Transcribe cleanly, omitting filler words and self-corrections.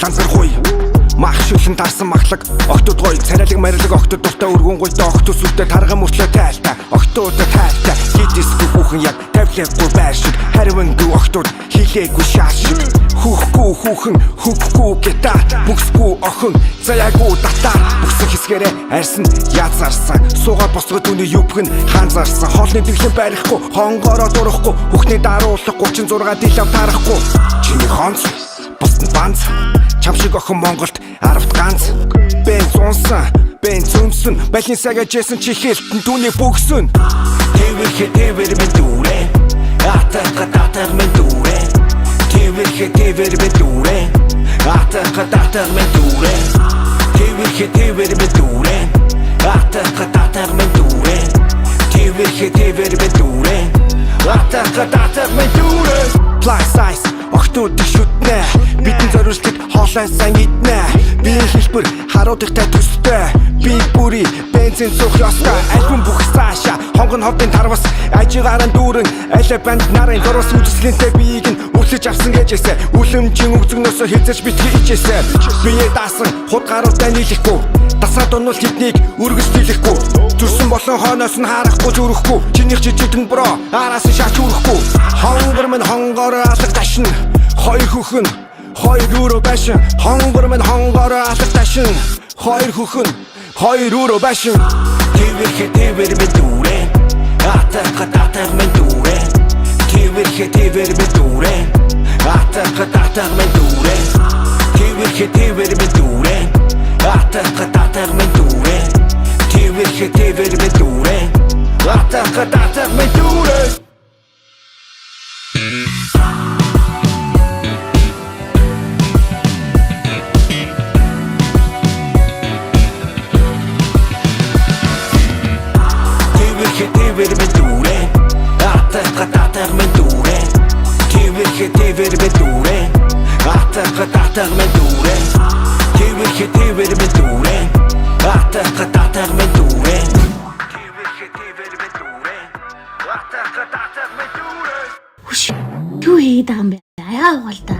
Ланзар хуй мах шүлэн тарсан махлаг октод гой царайлаг марилаг октод дуртай өргөн гойтой октод сүлдээ тарган мөртлөө тайлтай октодтой тайлтай хидисгүй хүүхэн яг тавлахгүй байр шиг харивангүй октод хийлээгүй шааш шиг хүүхгүй хүүхэн хүүхгүй гита бүксгүй охин заяагүй татар бүксэн хэсгэрээ арьсан язарсан суугаад босгод түүний юбх нь ханзарсан хоолны дэглэн барихгүй хонгороо дурахгүй хүүхний даруулах 36 дилав тарахгүй чиний хонц босн банц чам шиг охин Монголд 10-т ганц бенз унсан бенз өмсөн балин сага жэсэн чи хэлтэн түүний бүгсэн тэвэр мен дүүрэ атар мен дүүрэ тэвэр мен дүүрэ атар мен дүүрэ тэвэр мен дүүрэ атар мен дүүрэ тэвэр мен дүүрэ атар мен дүүрэ plus size октодыг шүтнэ бидэн зориултыг хоолой сан иднэ биеийн хэлбэр харуудагтай төстэй би бүрий бензин суух ёстой альбом бүх цаашаа хонгон ховдын тарвас ажигаран дүүрэн аль банд нарын дөрөс үзэсгэлэнтэй биеийг нь үлээж авсан гэжээсэ үлэмжийн өгзөгнөөсөө хязгаарч битгий ичээсэ бие даасан худ гаруудаа нийлэхгүй дасаад онол хитнийг үргэлж дийлэхгүй зүрсэн болон хойноос нь харахгүй зүрэхгүй чинийх жижигэн бро араас нь шаач үрэхгүй хонгор минь хонгор алга дашин хоёр хүүхэн хоёр өрөө байшин хонгор минь хонгор алга дашин хоёр хүүхэн хоёр өрөө байшин тэвэр мен дүүрэ атар мен дүүрэ тэвэр мен дүүрэ атар мен дүүрэ тэвэр мен дүүрэ атар мен дүүрэ тэвэр мен дүүрэ атар мен дүүрэ Тэвэр мен дүүрэ атар мен дүүрэ тэвэр мен дүүрэ атар мен дүүрэ тэвэр мен дүүрэ атар мен дүүрэ Юу хийгээд байгаа юм бэ? Яа угаал та.